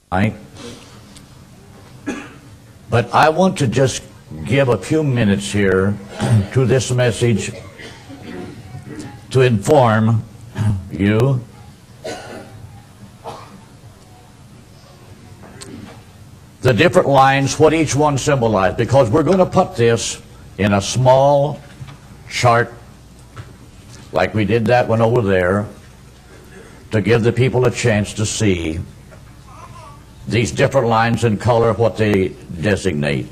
Right? But I want to just give a few minutes here to this message to inform you the different lines, what each one symbolized, because we're going to put this in a small chart like we did that one over there to give the people a chance to see these different lines in color, what they designate.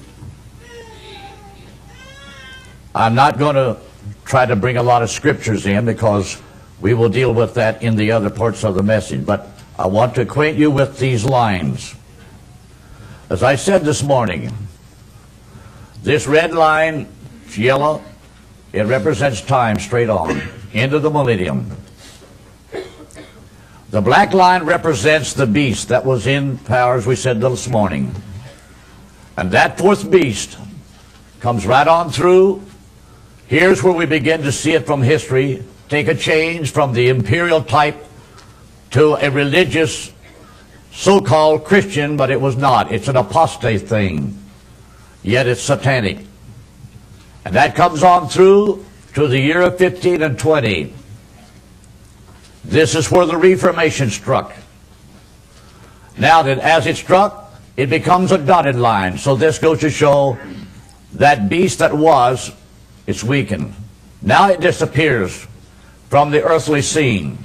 I'm not going to try to bring a lot of scriptures in because we will deal with that in the other parts of the message, but I want to acquaint you with these lines. As I said this morning, this red line, it's yellow, it represents time straight on, into the millennium. The black line represents the beast that was in power, as we said this morning. And that fourth beast comes right on through. Here's where we begin to see it from history, take a change from the imperial type to a religious, so-called Christian, but it was not. It's an apostate thing, yet it's satanic. And that comes on through to the year of 15 and 20. This is where the Reformation struck. Now that as it struck, it becomes a dotted line. So this goes to show that beast that was, it's weakened. Now it disappears from the earthly scene.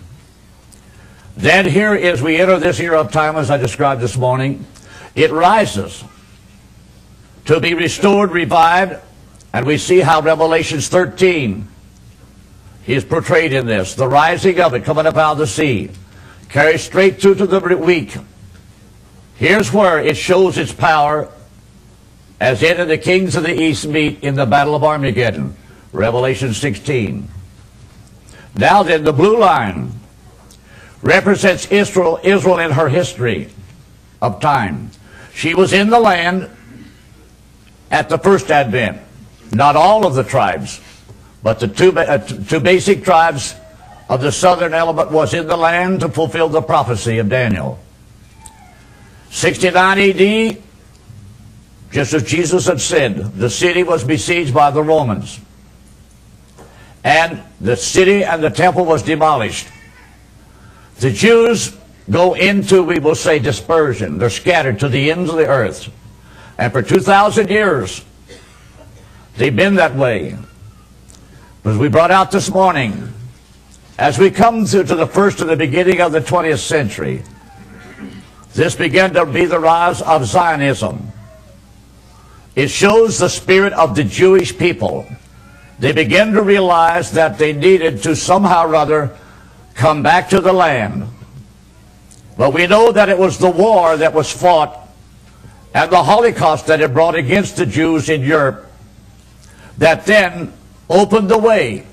Then here, as we enter this era of time, as I described this morning, it rises to be restored, revived, and we see how Revelation 13 is portrayed in this. The rising of it, coming up out of the sea, carries straight through to the weak. Here's where it shows its power as it and the kings of the east meet in the battle of Armageddon, Revelation 16. Now then, the blue line represents Israel in her history of time. She was in the land at the first advent. Not all of the tribes, but the two basic tribes of the southern element was in the land to fulfill the prophecy of Daniel. 69 AD, just as Jesus had said, the city was besieged by the Romans. And the city and the temple was demolished. The Jews go into, we will say, dispersion. They're scattered to the ends of the earth. And for 2,000 years, they've been that way. As we brought out this morning, as we come through to the first and the beginning of the 20th century, this began to be the rise of Zionism. It shows the spirit of the Jewish people. They began to realize that they needed to somehow or other come back to the land. But we know that it was the war that was fought and the Holocaust that it brought against the Jews in Europe that then opened the way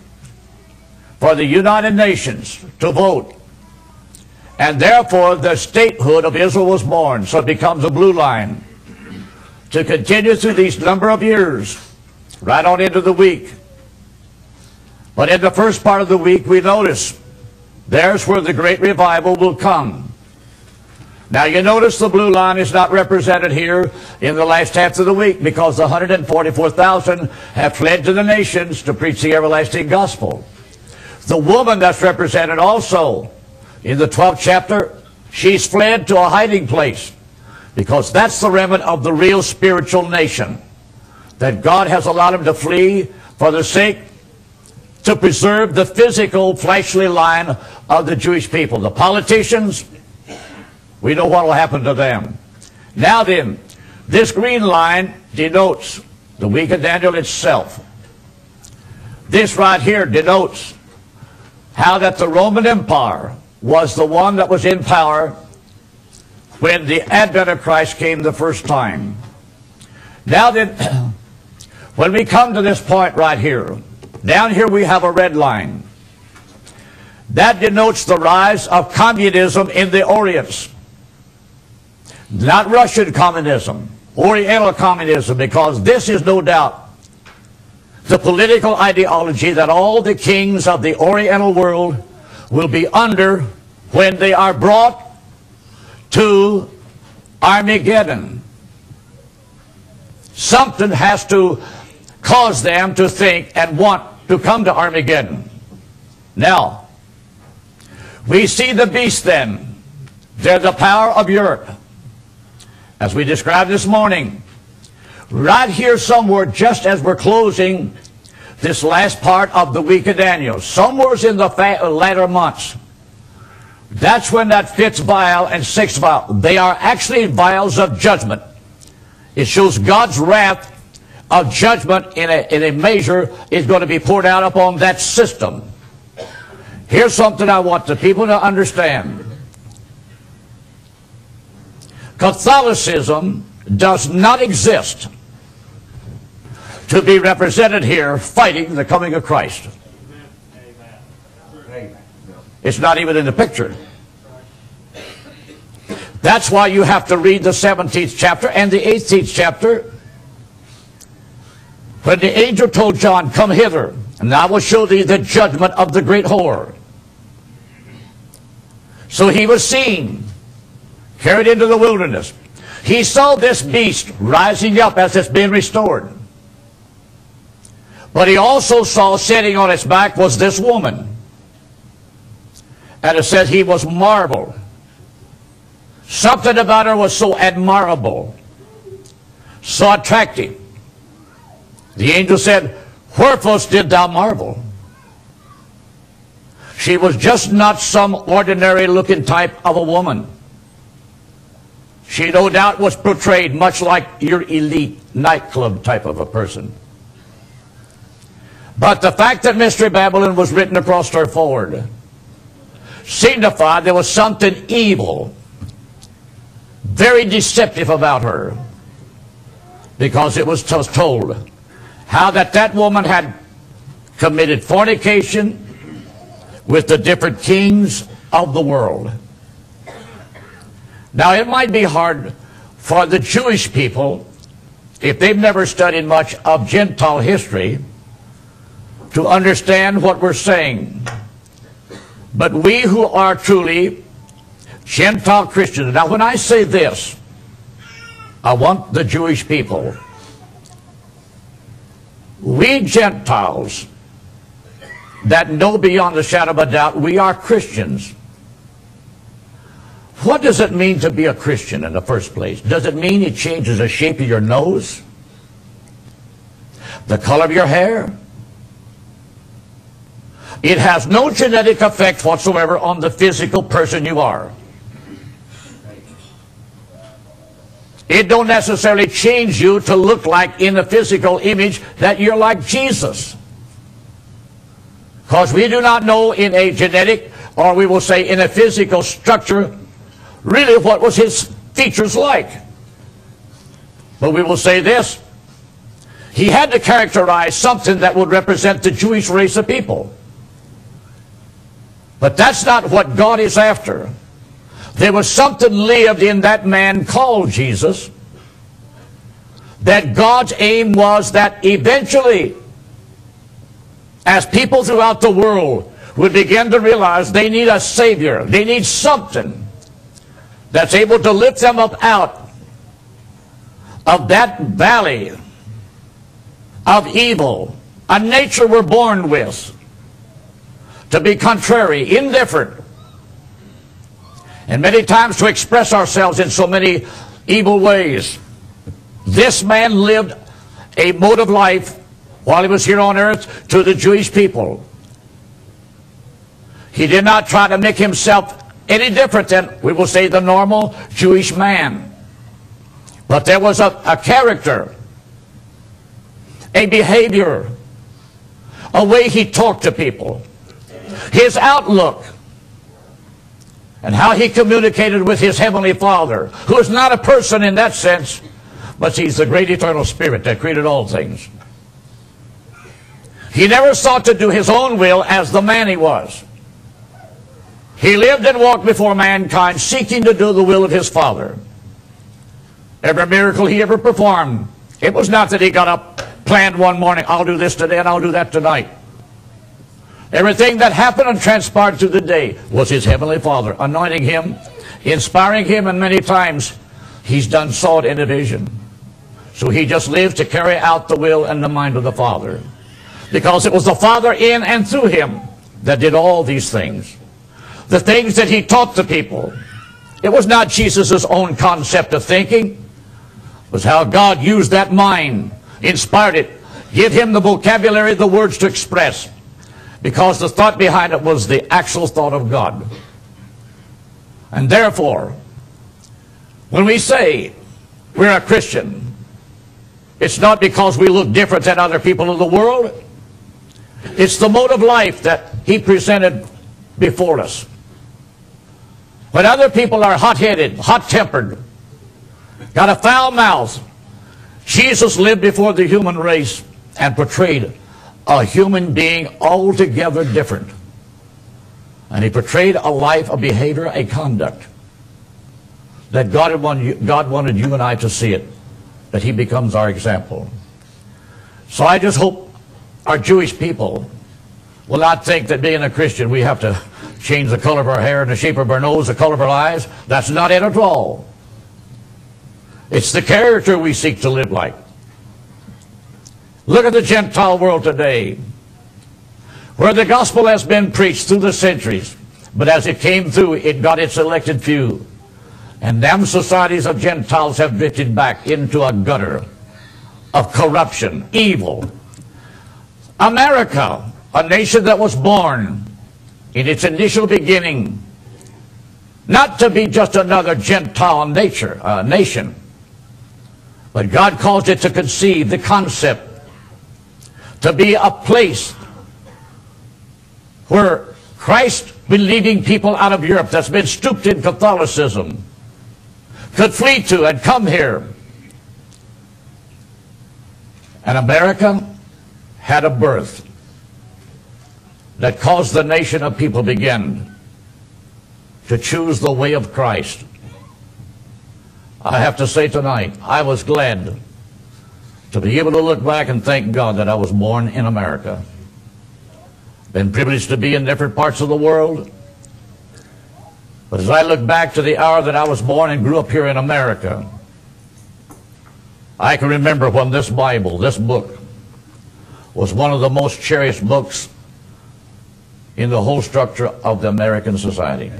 for the United Nations to vote. And therefore the statehood of Israel was born. So it becomes a blue line to continue through these number of years, right on into the week. But in the first part of the week, we notice there's where the great revival will come. Now you notice the blue line is not represented here in the last half of the week because the 144,000 have fled to the nations to preach the everlasting gospel. The woman that's represented also in the 12th chapter, she's fled to a hiding place because that's the remnant of the real spiritual nation that God has allowed them to flee for the sake to preserve the physical fleshly line of the Jewish people. The politicians, we know what will happen to them. Now then, this green line denotes the week of Daniel itself. This right here denotes how that the Roman Empire was the one that was in power when the advent of Christ came the first time. Now then, when we come to this point right here, down here we have a red line. That denotes the rise of communism in the Orient. Not Russian communism, Oriental communism, because this is no doubt the political ideology that all the kings of the Oriental world will be under when they are brought to Armageddon. Something has to cause them to think and want to come to Armageddon. Now, we see the beast then. They're the power of Europe. As we described this morning, right here somewhere, just as we're closing this last part of the week of Daniel, somewhere in the latter months, that's when that fifth vial and sixth vial, they are actually vials of judgment. It shows God's wrath of judgment in a measure is going to be poured out upon that system. Here's something I want the people to understand. Catholicism does not exist to be represented here fighting the coming of Christ. It's not even in the picture. That's why you have to read the 17th chapter and the 18th chapter. When the angel told John, "Come hither, and I will show thee the judgment of the great whore." So he was seen, carried into the wilderness. He saw this beast rising up as it's being restored. But he also saw sitting on its back was this woman. And it said he was marble. Something about her was so admirable, so attractive. The angel said, "Wherefore didst thou marvel?" She was just not some ordinary looking type of a woman. She no doubt was portrayed much like your elite nightclub type of a person. But the fact that Mystery Babylon was written across her forward signified there was something evil, very deceptive about her, because it was told how that woman had committed fornication with the different kings of the world. Now, it might be hard for the Jewish people, if they've never studied much of Gentile history, to understand what we're saying. But we who are truly Gentile Christians, now when I say this, I want the Jewish people, we Gentiles that know beyond the shadow of a doubt we are Christians. What does it mean to be a Christian in the first place? Does it mean it changes the shape of your nose? The color of your hair? It has no genetic effect whatsoever on the physical person you are. It don't necessarily change you to look like in the physical image that you're like Jesus. Because we do not know in a genetic, or we will say in a physical structure, really what was his features like. But we will say this: he had to characterize something that would represent the Jewish race of people. But that's not what God is after. There was something lived in that man called Jesus, that God's aim was that eventually, as people throughout the world would begin to realize they need a Savior, they need something that's able to lift them up out of that valley of evil, a nature we're born with, to be contrary, indifferent, and many times to express ourselves in so many evil ways. This man lived a mode of life while he was here on earth to the Jewish people. He did not try to make himself any different than, we will say, the normal Jewish man. But there was a character, a behavior, a way he talked to people, his outlook, and how he communicated with his Heavenly Father, who is not a person in that sense, but he's the great eternal Spirit that created all things. He never sought to do his own will as the man he was. He lived and walked before mankind seeking to do the will of his Father. Every miracle he ever performed, it was not that he got up, planned one morning, I'll do this today and I'll do that tonight. Everything that happened and transpired through the day was his Heavenly Father anointing him, inspiring him, and many times He's done saw it in a vision. So he just lives to carry out the will and the mind of the Father. Because it was the Father in and through him that did all these things. The things that he taught the people. It was not Jesus' own concept of thinking. It was how God used that mind, inspired it, give him the vocabulary, the words to express. Because the thought behind it was the actual thought of God. And therefore, when we say we're a Christian, it's not because we look different than other people in the world. It's the mode of life that he presented before us. When other people are hot-headed, hot-tempered, got a foul mouth, Jesus lived before the human race and portrayed a human being altogether different. And he portrayed a life, a behavior, a conduct that God wanted you and I to see it, that he becomes our example. So I just hope our Jewish people will not think that being a Christian we have to change the color of our hair and the shape of our nose, the color of our eyes. That's not it at all. It's the character we seek to live like. Look at the Gentile world today, where the gospel has been preached through the centuries, but as it came through, it got its elected few. And them societies of Gentiles have drifted back into a gutter of corruption, evil. America, a nation that was born in its initial beginning not to be just another Gentile nation, but God caused it to conceive the concept to be a place where Christ-believing people out of Europe that's been stooped in Catholicism could flee to and come here. And America had a birth that caused the nation of people begin to choose the way of Christ. I have to say tonight, I was glad to be able to look back and thank God that I was born in America. Been privileged to be in different parts of the world. But as I look back to the hour that I was born and grew up here in America, I can remember when this Bible, this book, was one of the most cherished books in the whole structure of the American society.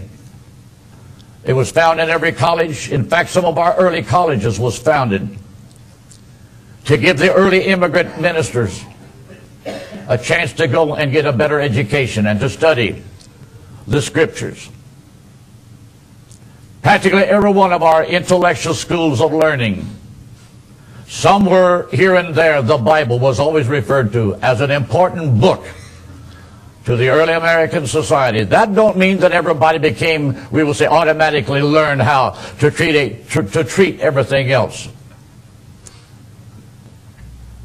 It was found in every college. In fact, some of our early colleges was founded to give the early immigrant ministers a chance to go and get a better education and to study the scriptures. Practically every one of our intellectual schools of learning, somewhere here and there, the Bible was always referred to as an important book to the early American society. That don't mean that everybody became, we will say, automatically learned how to treat everything else.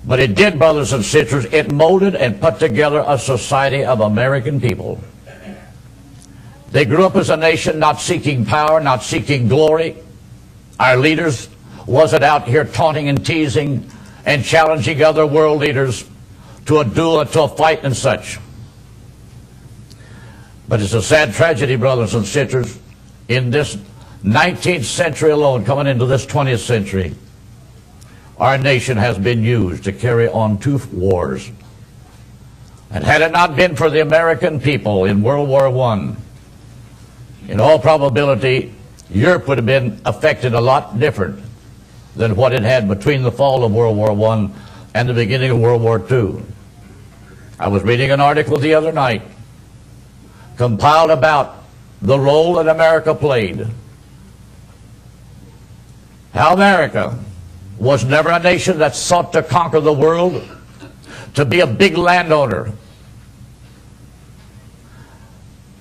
But it did, brothers and sisters, it molded and put together a society of American people. They grew up as a nation not seeking power, not seeking glory. Our leaders wasn't out here taunting and teasing and challenging other world leaders to a duel, to a fight and such. But it's a sad tragedy, brothers and sisters, in this 19th century alone, coming into this 20th century, our nation has been used to carry on two wars. And had it not been for the American people in World War I, in all probability, Europe would have been affected a lot different than what it had between the fall of World War I and the beginning of World War II. I was reading an article the other night compiled about the role that America played. How America was never a nation that sought to conquer the world, to be a big landowner.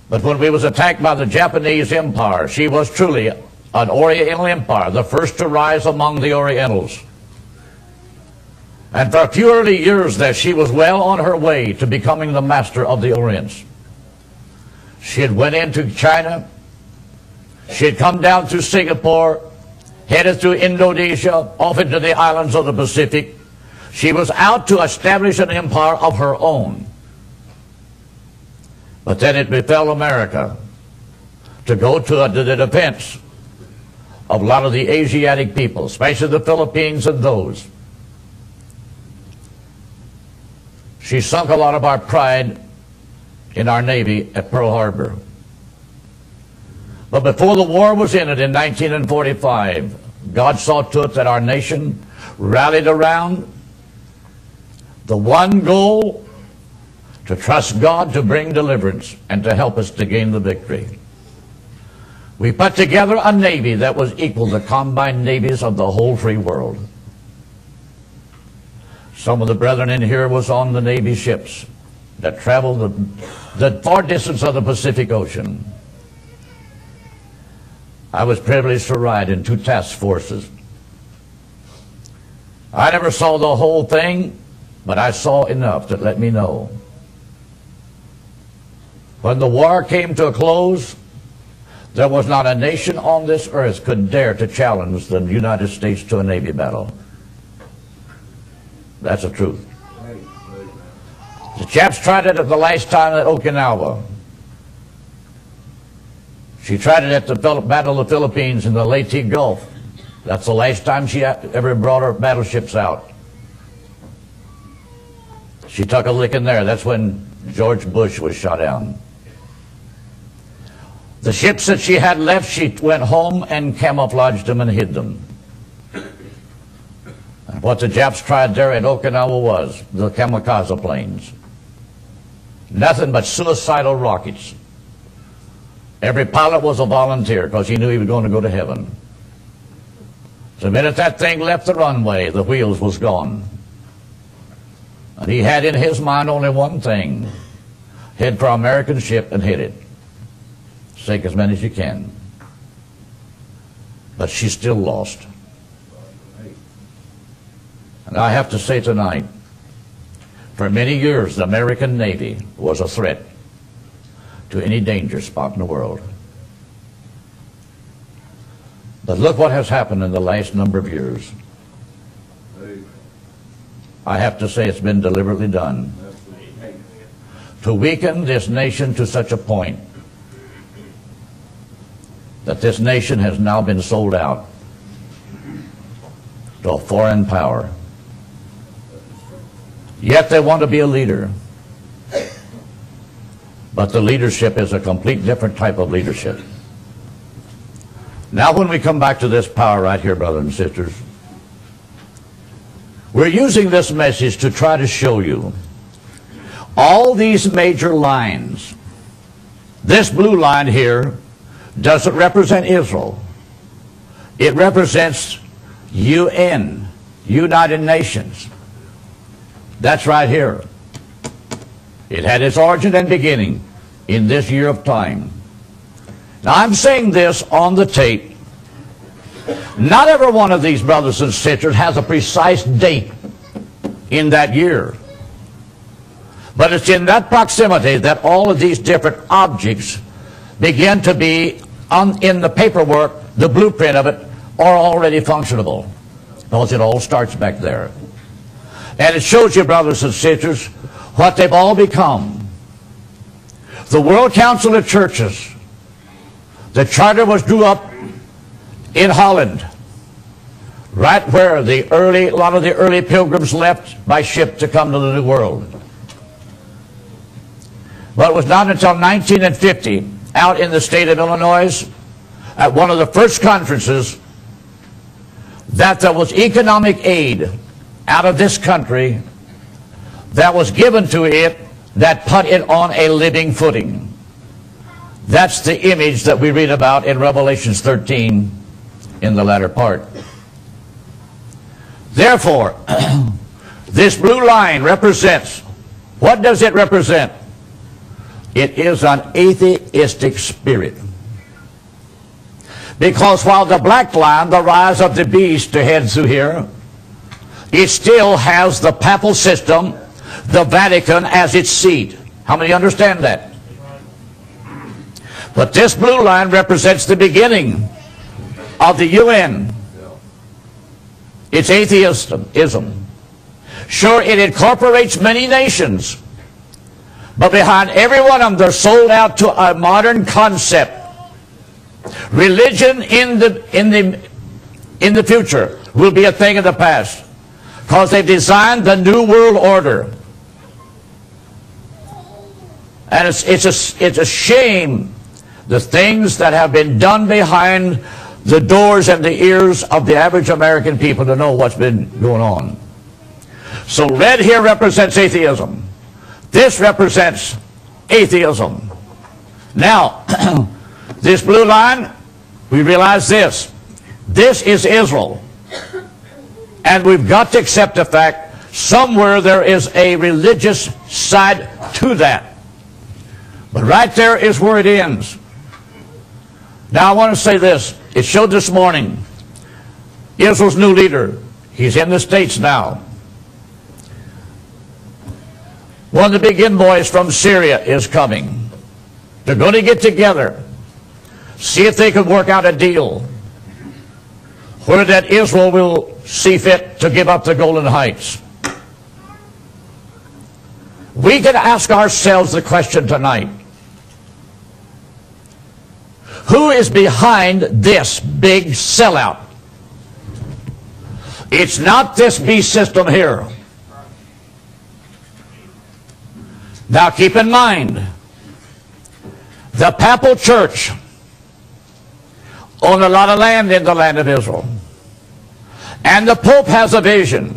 But when we was attacked by the Japanese Empire, she was truly an Oriental empire, the first to rise among the Orientals. And for a few early years there, she was well on her way to becoming the master of the Orients. She had went into China. She had come down through Singapore, headed through Indonesia, off into the islands of the Pacific. She was out to establish an empire of her own. But then it befell America to go to the defense of a lot of the Asiatic people, especially the Philippines and those. She sunk a lot of our pride in our Navy at Pearl Harbor. But before the war was ended in 1945, God saw to it that our nation rallied around the one goal: to trust God to bring deliverance and to help us to gain the victory. We put together a Navy that was equal to combined navies of the whole free world. Some of the brethren in here was on the Navy ships that traveled the far distance of the Pacific Ocean. I was privileged to ride in 2 task forces. I never saw the whole thing, but I saw enough that let me know. When the war came to a close, there was not a nation on this earth could dare to challenge the United States to a Navy battle. That's the truth. The chaps tried it at the last time at Okinawa. She tried it at the Battle of the Philippines in the Leyte Gulf. That's the last time she ever brought her battleships out. She took a licking there. That's when George Bush was shot down. The ships that she had left, she went home and camouflaged them and hid them. And what the Japs tried there at Okinawa was the kamikaze planes. Nothing but suicidal rockets. Every pilot was a volunteer because he knew he was going to go to heaven. The minute that thing left the runway, the wheels was gone. And he had in his mind only one thing: head for an American ship and hit it. Take as many as you can. But she still lost. And I have to say tonight, for many years the American Navy was a threat to any danger spot in the world. But look what has happened in the last number of years. I have to say it's been deliberately done to weaken this nation to such a point that this nation has now been sold out to a foreign power. Yet they want to be a leader. But the leadership is a complete different type of leadership. Now when we come back to this power right here, brothers and sisters, we're using this message to try to show you all these major lines. This blue line here doesn't represent Israel. It represents UN, United Nations. That's right here. It had its origin and beginning in this year of time. Now I'm saying this on the tape. Not every one of these brothers and sisters has a precise date in that year. But it's in that proximity that all of these different objects begin to be in the paperwork, the blueprint of it, are already functionable. Because it all starts back there. And it shows you, brothers and sisters, what they've all become. The World Council of Churches, the charter was drew up in Holland, right where a lot of the early pilgrims left by ship to come to the New World. But it was not until 1950, out in the state of Illinois, at one of the first conferences, that there was economic aid out of this country that was given to it that put it on a living footing. That's the image that we read about in Revelation 13 in the latter part. Therefore, this blue line represents, what does it represent? It is an atheistic spirit. Because while the black line, the rise of the beast to head through here, it still has the papal system, the Vatican as its seat. How many understand that? But this blue line represents the beginning of the UN. It's atheism. Sure, it incorporates many nations, but behind every one of them, they're sold out to a modern concept Religion in the future will be a thing of the past, because they've designed the New World Order. And it's a shame, the things that have been done behind the doors and the ears of the average American people to know what's been going on. So red here represents atheism. This represents atheism. Now, this blue line, we realize this. This is Israel. And we've got to accept the fact somewhere there is a religious side to that. But right there is where it ends. Now I want to say this. It showed this morning. Israel's new leader. He's in the States now. One of the big envoys from Syria is coming. They're going to get together. See if they can work out a deal where that Israel will see fit to give up the Golan Heights. We can ask ourselves the question tonight. Who is behind this big sellout? It's not this beast system here. Now keep in mind, the Papal Church owned a lot of land in the land of Israel. And the Pope has a vision.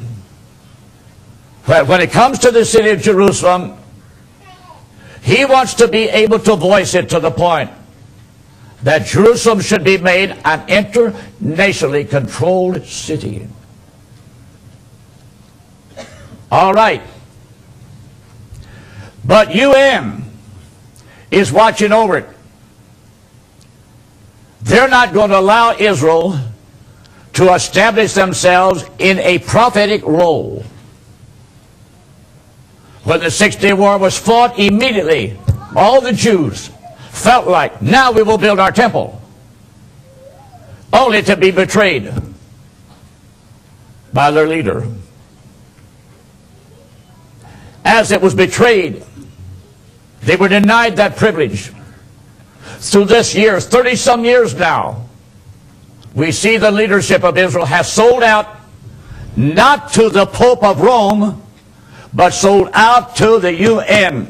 When it comes to the city of Jerusalem, he wants to be able to voice it to the point that Jerusalem should be made an internationally controlled city. All right. But UN is watching over it. They're not going to allow Israel to establish themselves in a prophetic role. When the 6-Day War was fought, immediately all the Jews felt like, now we will build our temple, only to be betrayed by their leader. As it was betrayed, they were denied that privilege. Through this year, 30-some years now, we see the leadership of Israel has sold out not to the Pope of Rome, but sold out to the UN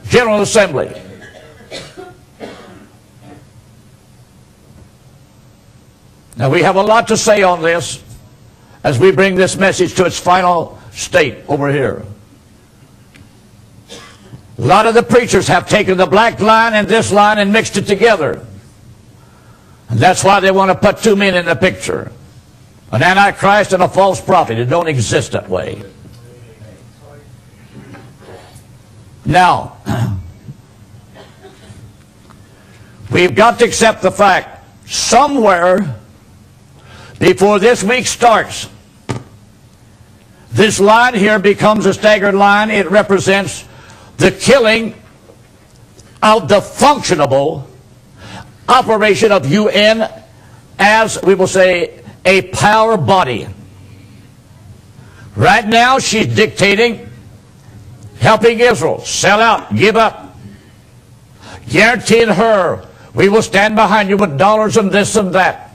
General Assembly. Now we have a lot to say on this as we bring this message to its final state over here. A lot of the preachers have taken the black line and this line and mixed it together. And that's why they want to put two men in the picture. An antichrist and a false prophet. It don't exist that way. Now, we've got to accept the fact somewhere before this week starts, this line here becomes a staggered line. It represents the killing of the functionable operation of UN as, we will say, a power body. Right now, she's dictating, helping Israel sell out, give up, guaranteeing her, we will stand behind you with dollars and this and that.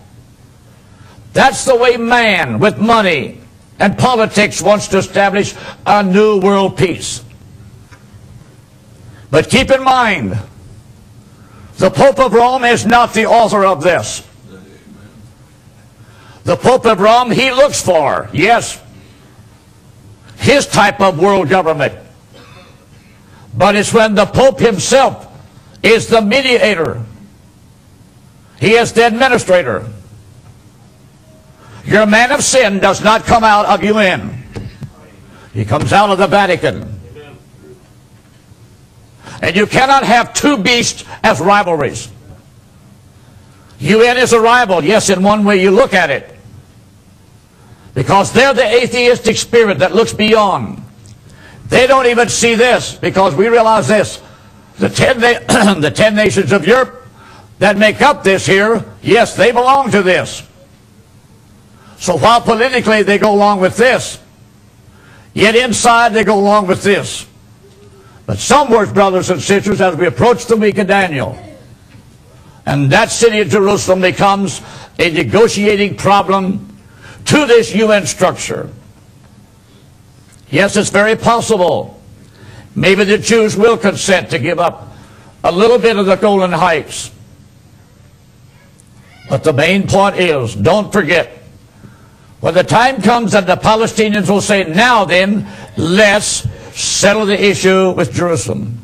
That's the way man with money and politics wants to establish a new world peace. But keep in mind, the Pope of Rome is not the author of this. The Pope of Rome, he looks for, yes, his type of world government. But it's when the Pope himself is the mediator. He is the administrator. Your man of sin does not come out of UN. He comes out of the Vatican. And you cannot have two beasts as rivalries. UN is a rival, yes, in one way you look at it. Because they're the atheistic spirit that looks beyond. They don't even see this, because we realize this. The 10 nations of Europe that make up this here, yes, they belong to this. So while politically they go along with this, yet inside they go along with this. But some words, brothers and sisters, as we approach the week of Daniel, And that city of Jerusalem becomes a negotiating problem to this UN structure. Yes, it's very possible. Maybe the Jews will consent to give up a little bit of the Golan Heights. But the main point is, don't forget, when the time comes that the Palestinians will say, now then, let's settle the issue with Jerusalem.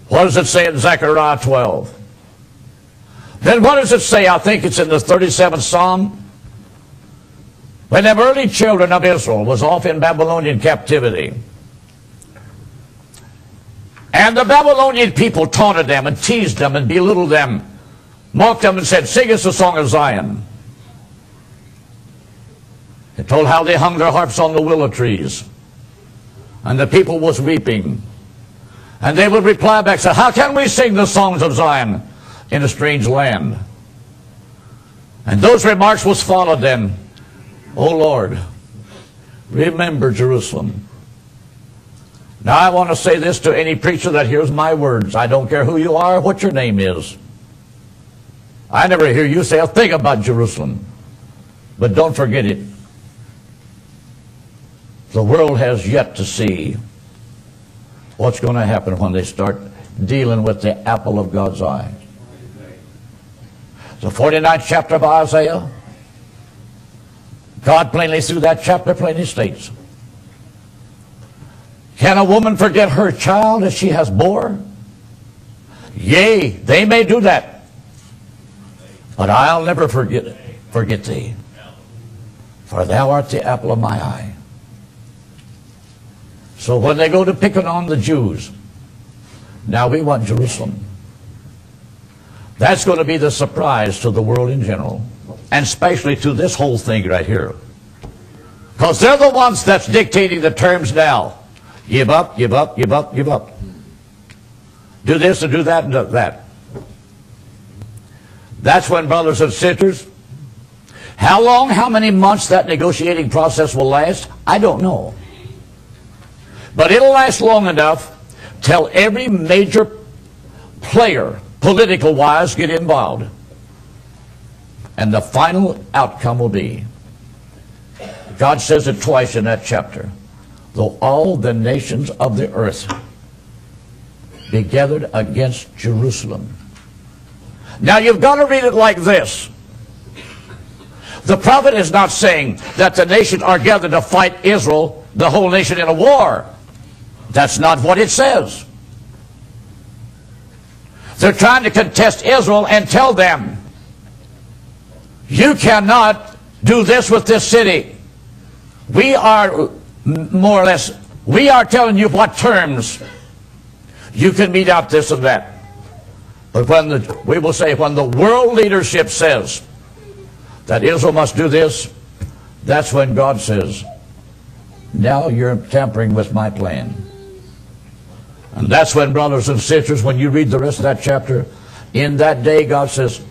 What does it say in Zechariah 12? Then what does it say? I think it's in the 37th Psalm. When the early children of Israel was off in Babylonian captivity, and the Babylonian people taunted them and teased them and belittled them, mocked them and said, sing us a song of Zion. It told how they hung their harps on the willow trees, and the people was weeping. And they would reply back, say, how can we sing the songs of Zion in a strange land? And those remarks was followed then, oh Lord, remember Jerusalem. Now I want to say this to any preacher that hears my words. I don't care who you are, what your name is. I never hear you say a thing about Jerusalem. But don't forget it. The world has yet to see what's going to happen when they start dealing with the apple of God's eye. The 49th chapter of Isaiah, God plainly through that chapter plainly states, can a woman forget her child as she has bore? Yea, they may do that, but I'll never forget thee, for thou art the apple of my eye. So when they go to picking on the Jews, now we want Jerusalem. That's going to be the surprise to the world in general, and especially to this whole thing right here. Because they're the ones that's dictating the terms now. Give up, give up, give up, give up. Do this and do that and do that. That's when, brothers and sisters, how long, how many months that negotiating process will last, I don't know. But it'll last long enough till every major player, political-wise, get involved. And the final outcome will be, God says it twice in that chapter, though all the nations of the earth be gathered against Jerusalem. Now you've got to read it like this. The prophet is not saying that the nations are gathered to fight Israel, the whole nation, in a war. That's not what it says. They're trying to contest Israel and tell them, you cannot do this with this city. We are, more or less, we are telling you what terms you can meet out this and that. But we will say, when the world leadership says that Israel must do this, that's when God says, now you're tampering with my plan. And that's when, brothers and sisters, when you read the rest of that chapter, in that day God says,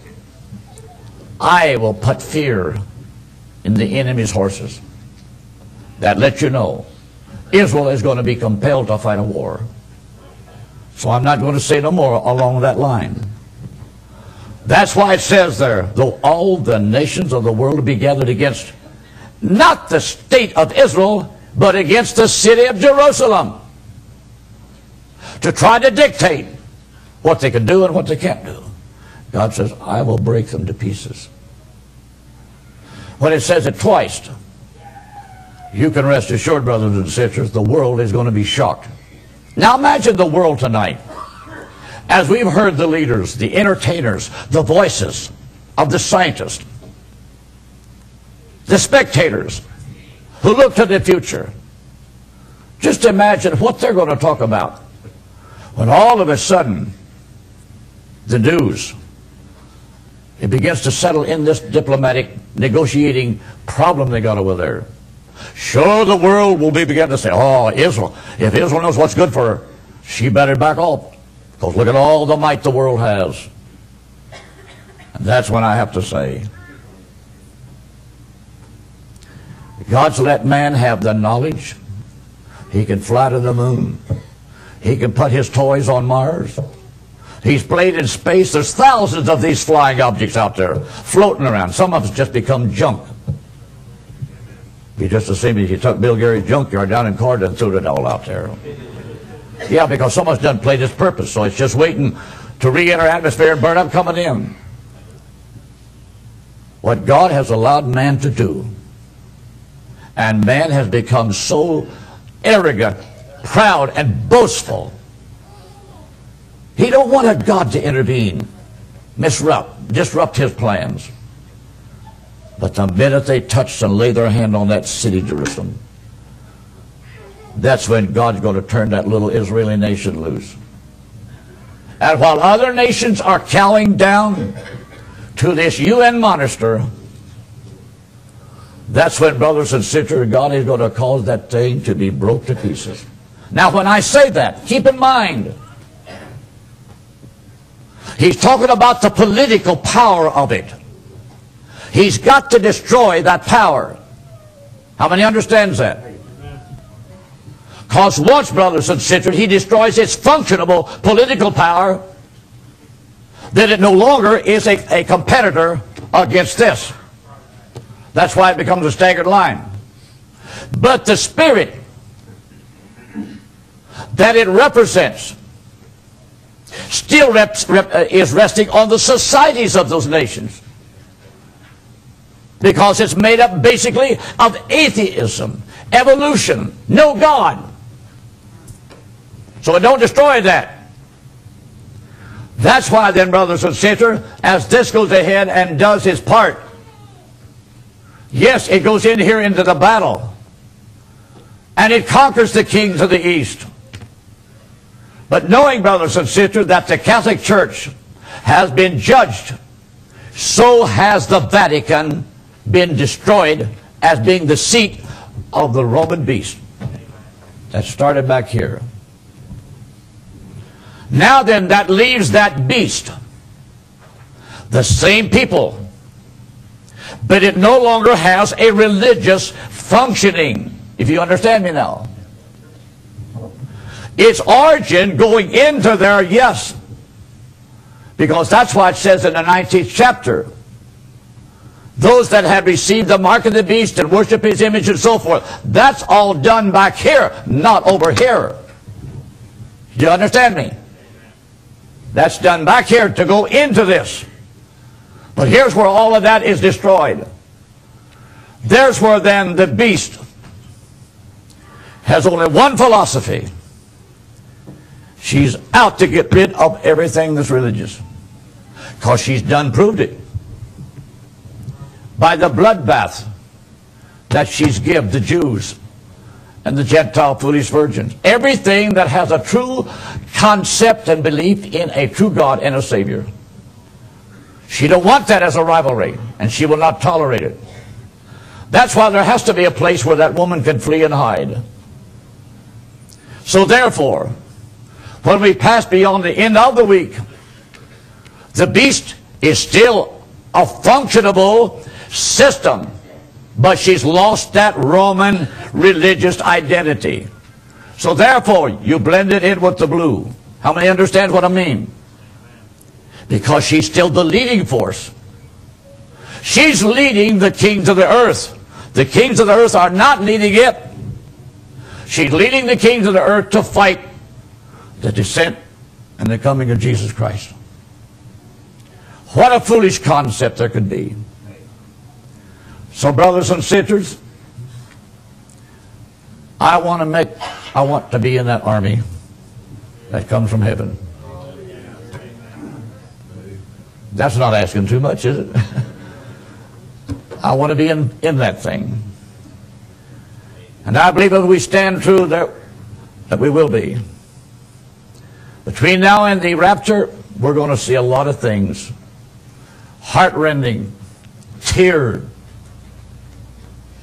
I will put fear in the enemy's horses. That lets you know Israel is going to be compelled to fight a war. So I'm not going to say no more along that line. That's why it says there, though all the nations of the world be gathered against, not the state of Israel, but against the city of Jerusalem, to try to dictate what they can do and what they can't do. God says, I will break them to pieces. When it says it twice, you can rest assured, brothers and sisters, the world is going to be shocked. Now imagine the world tonight, as we've heard the leaders, the entertainers, the voices of the scientists, the spectators who look to the future. Just imagine what they're going to talk about when all of a sudden the news, it begins to settle in this diplomatic negotiating problem they got over there. Sure, the world will begin to say, oh, Israel, if Israel knows what's good for her, she better back off, because look at all the might the world has. And that's when I have to say, God's let man have the knowledge. He can fly to the moon. He can put his toys on Mars. He's played in space. There's thousands of these flying objects out there floating around. Some of us just become junk. Be just the same as you took Bill Gary's junkyard down in Carter and threw it all out there. Yeah, because someone's done played its purpose, so it's just waiting to re-enter atmosphere and burn up coming in. What God has allowed man to do, and man has become so arrogant, proud, and boastful. He don't want a God to intervene, disrupt his plans. But the minute they touch and lay their hand on that city, Jerusalem, that's when God's going to turn that little Israeli nation loose. And while other nations are cowering down to this UN monster, that's when, brothers and sisters, God is going to cause that thing to be broke to pieces. Now, when I say that, keep in mind, he's talking about the political power of it. He's got to destroy that power. How many understands that? Because once, brothers and sisters, he destroys its functionable political power, then it no longer is a competitor against this. That's why it becomes a staggered line. But the spirit that it represents still is resting on the societies of those nations, because it's made up basically of atheism, evolution, no God. So it don't destroy that. That's why then, brothers and sisters, as this goes ahead and does its part, yes, it goes in here into the battle, and it conquers the kings of the east. But knowing, brothers and sisters, that the Catholic Church has been judged, so has the Vatican been destroyed as being the seat of the Roman beast. That started back here. Now then, that leaves that beast, the same people, but it no longer has a religious functioning, if you understand me now. Its origin going into there, yes, because that's why it says in the 19th chapter, those that have received the mark of the beast and worship his image and so forth, that's all done back here, not over here. Do you understand me? That's done back here to go into this. But here's where all of that is destroyed. There's where then the beast has only one philosophy. She's out to get rid of everything that's religious, because she's done proved it by the bloodbath that she's give the Jews and the Gentile foolish virgins. Everything that has a true concept and belief in a true God and a Savior. She don't want that as a rivalry, and she will not tolerate it. That's why there has to be a place where that woman can flee and hide. So therefore, when we pass beyond the end of the week, the beast is still a functionable system, but she's lost that Roman religious identity. So therefore, you blend it in with the blue. How many understand what I mean? Because she's still the leading force. She's leading the kings of the earth. The kings of the earth are not leading it. She's leading the kings of the earth to fight the descent and the coming of Jesus Christ. What a foolish concept there could be. So, brothers and sisters, I want to be in that army that comes from heaven. That's not asking too much, is it? I want to be in that thing. And I believe if we stand true that we will be. Between now and the rapture, we're going to see a lot of things. Heart-rending, tear.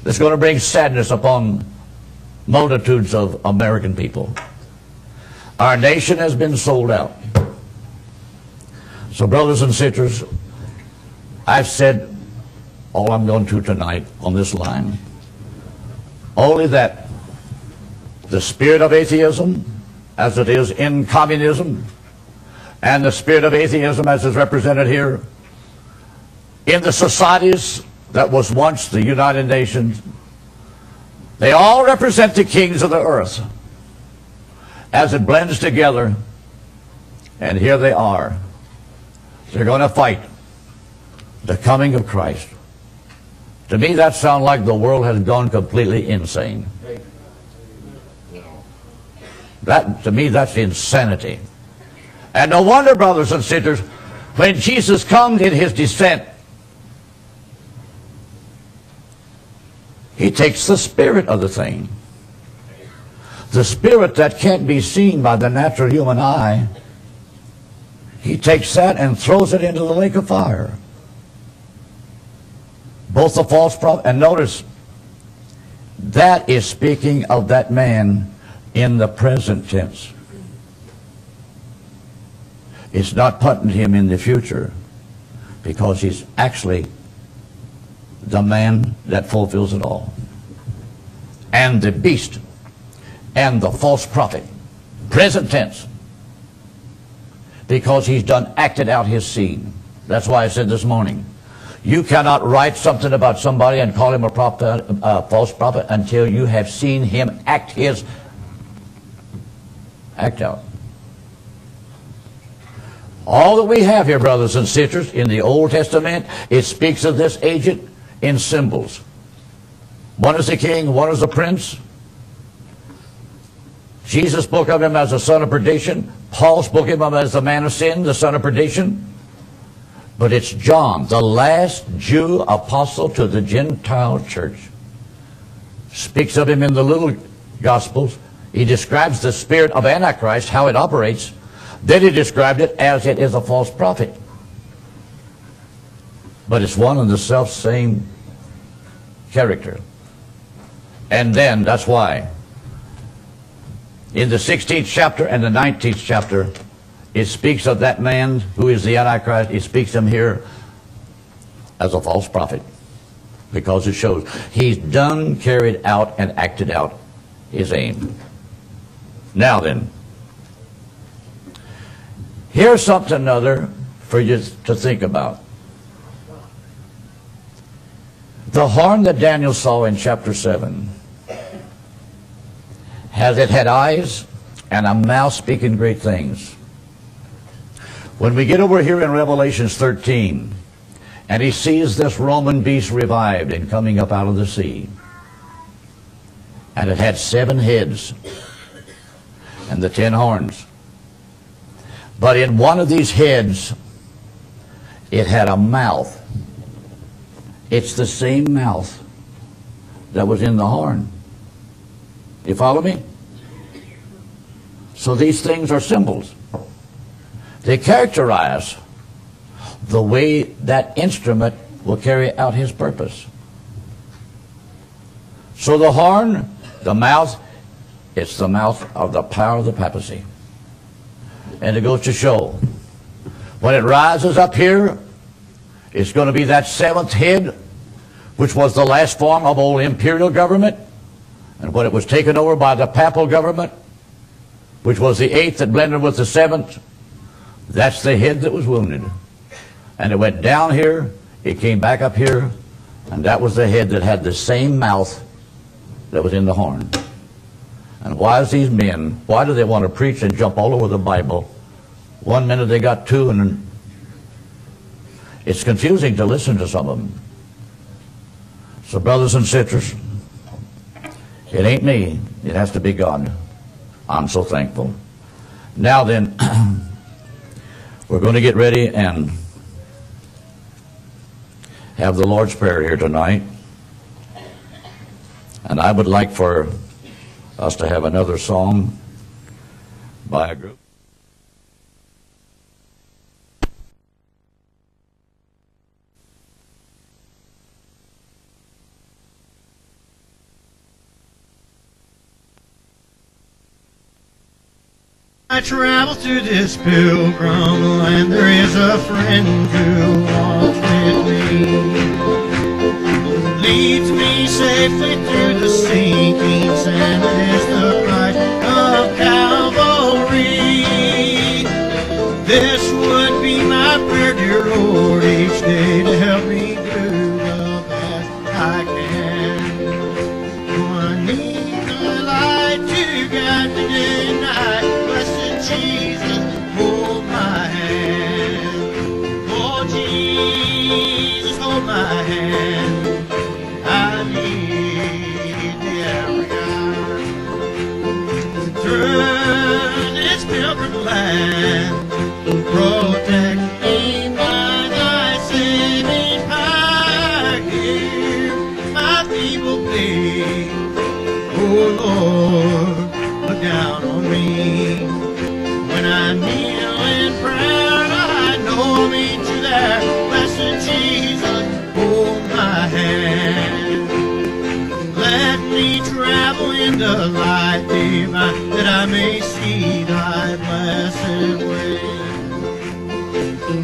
That's going to bring sadness upon multitudes of American people. Our nation has been sold out. So, brothers and sisters, I've said all I'm going to tonight on this line. Only that the spirit of atheism, as it is in communism, and the spirit of atheism as is represented here, in the societies that was once the United Nations, they all represent the kings of the earth as it blends together, and here they are. They're going to fight the coming of Christ. To me, that sounds like the world has gone completely insane. That, to me, that's insanity. And no wonder, brothers and sisters, when Jesus comes in his descent, he takes the spirit of the thing. The spirit that can't be seen by the natural human eye, he takes that and throws it into the lake of fire. Both the false prophet, and notice, that is speaking of that man in the present tense. It's not putting him in the future, because he's actually the man that fulfills it all. And the beast and the false prophet, present tense, because he's done acted out his scene. That's why I said this morning, you cannot write something about somebody and call him a prophet, false prophet, until you have seen him act out. All that we have here, brothers and sisters, in the Old Testament, it speaks of this agent in symbols. One is the king, one is the prince. Jesus spoke of him as the son of perdition. Paul spoke of him as the man of sin, the son of perdition. But it's John, the last Jew apostle to the Gentile church, speaks of him in the little Gospels. He describes the spirit of Antichrist, how it operates. Then he described it as it is a false prophet. But it's one and the self-same character. And then, that's why, in the 16th chapter and the 19th chapter, it speaks of that man who is the Antichrist. It speaks of him here as a false prophet, because it shows he's done, carried out, and acted out his aim. Now then, here's something other for you to think about. The horn that Daniel saw in chapter 7, it had eyes and a mouth speaking great things. When we get over here in Revelation 13, and he sees this Roman beast revived and coming up out of the sea, and it had 7 heads and the 10 horns. But in one of these heads, it had a mouth. It's the same mouth that was in the horn. You follow me? So these things are symbols. They characterize the way that instrument will carry out his purpose. So the horn, the mouth, it's the mouth of the power of the papacy. And it goes to show, when it rises up here, it's going to be that 7th head, which was the last form of old imperial government. And when it was taken over by the papal government, which was the 8th that blended with the 7th, that's the head that was wounded. And it went down here, it came back up here, and that was the head that had the same mouth that was in the horn. And why is these men, why do they want to preach and jump all over the Bible? One minute they got 2, and it's confusing to listen to some of them. So brothers and sisters, it ain't me, it has to be God. I'm so thankful. Now then, we're going to get ready and have the Lord's Prayer here tonight. And I would like for us to have another song by a group. I travel through this pilgrim land. There is a friend who walks with me, leads me safely through the sinking sand. It is the Christ of Calvary. This I can. Oh, I need the light to guide me day and night. Blessed Jesus, hold my hand. Oh, Jesus, hold my hand. I need the every hour. Through this pilgrim land, protect me by thy saving power. Hear my feeble plea. Oh Lord, look down on me. When I kneel in prayer, I know I'll meet you there. Blessed Jesus, hold my hand. Let me travel in the light divine, that I may see thy blessed way.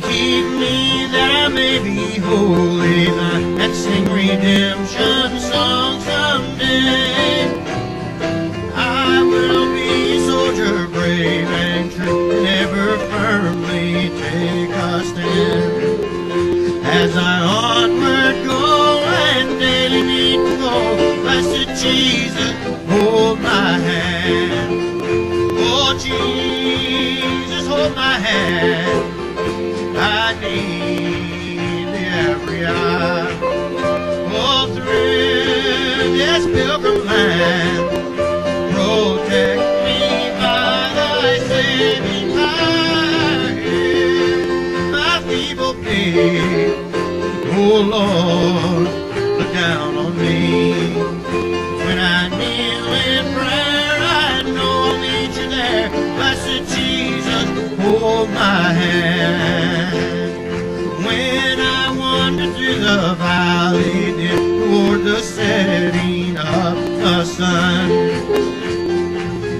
Keep me that I may be holy thine, and sing redemption songs someday. I will be a soldier brave and true, and ever firmly take a stand. As I onward go and daily meet the goal, blessed Jesus, hold my hand. Oh, Jesus, hold my hand. I need the every hour. Oh, through this pilgrim land, protect me by thy saving power. Hear my feeble plea. Oh Lord, look down on me. When I kneel in prayer, I know I'll meet you there. Blessed Jesus, hold my hand. When I wander through the valley dim toward the setting of the sun,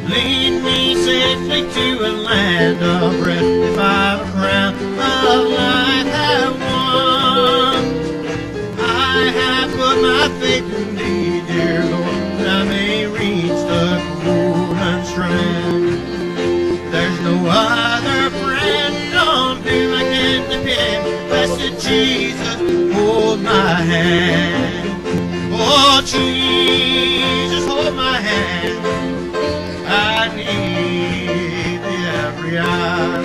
lead me safely to a land of rest. If I've a crown of life have won, I have put my faith in thee, dear Lord, that I may reach the golden strand. There's no other friend on whom I can depend. Blessed Jesus, hold my hand. Oh, Jesus, hold my hand. I need thee every hour.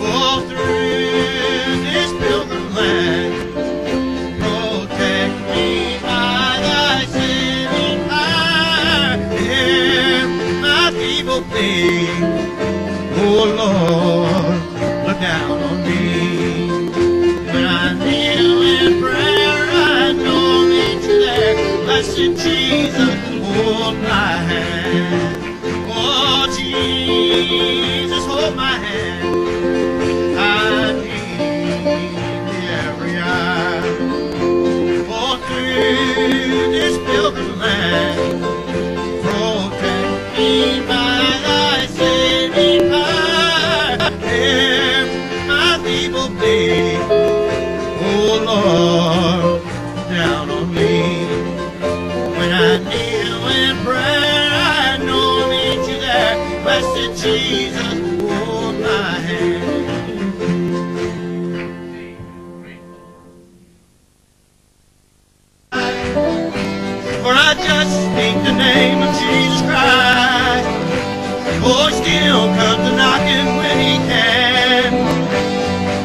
Oh, through this pilgrim land, protect me by thy saving power. Hear my feeble plea. Oh Lord, look down on me. When I kneel in prayer, I know I'll meet you there. Blessed Jesus, hold my hand. Oh, Jesus, hold my hand. I need thee every hour. Oh, through this pilgrim land, protect me by thy saving power. Hear my feeble plea. Oh, Lord, down on me. When I kneel in prayer, I know I'll meet you there. Blessed Jesus, hold my hand. For I just speak the name of Jesus Christ. Oh, he still comes a knocking when he can.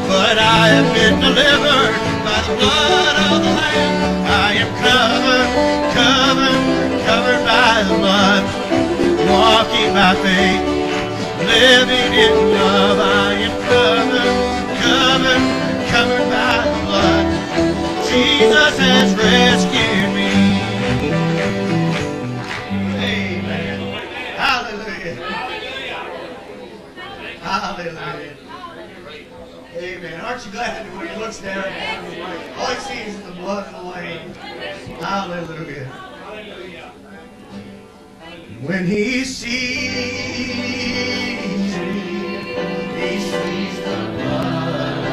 But I have been delivered by the blood of the Lamb. I am covered by the blood. Walking by faith, living in love. I am covered by the blood. Jesus has rescued me. Amen. Hallelujah. Hallelujah. Amen. Aren't you glad that when he looks down, all he sees is the blood of the Lamb? Hallelujah. When he sees me, he sees the blood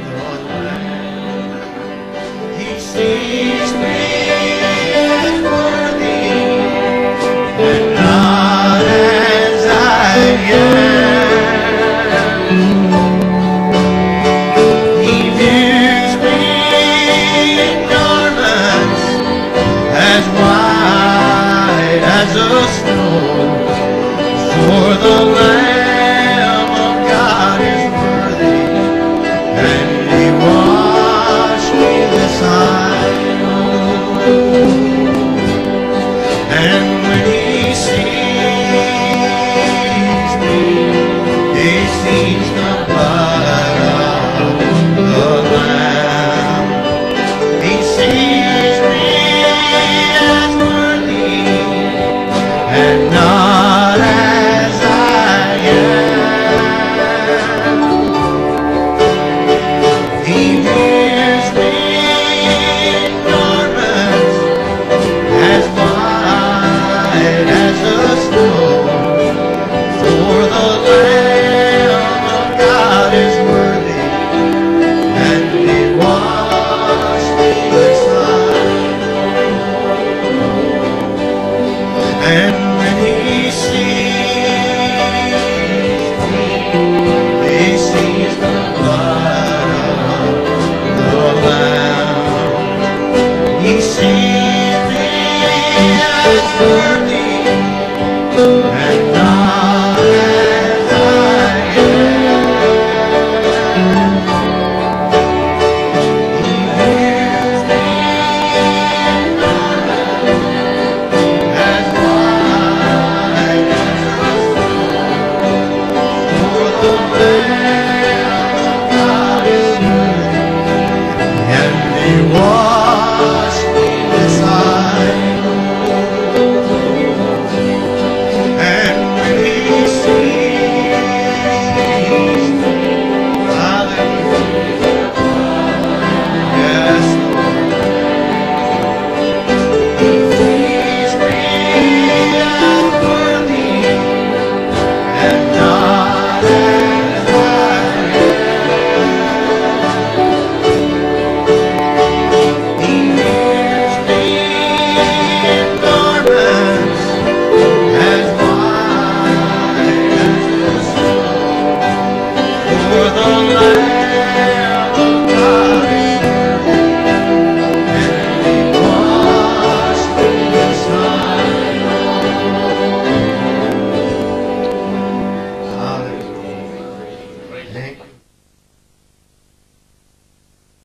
of the Lamb. He sees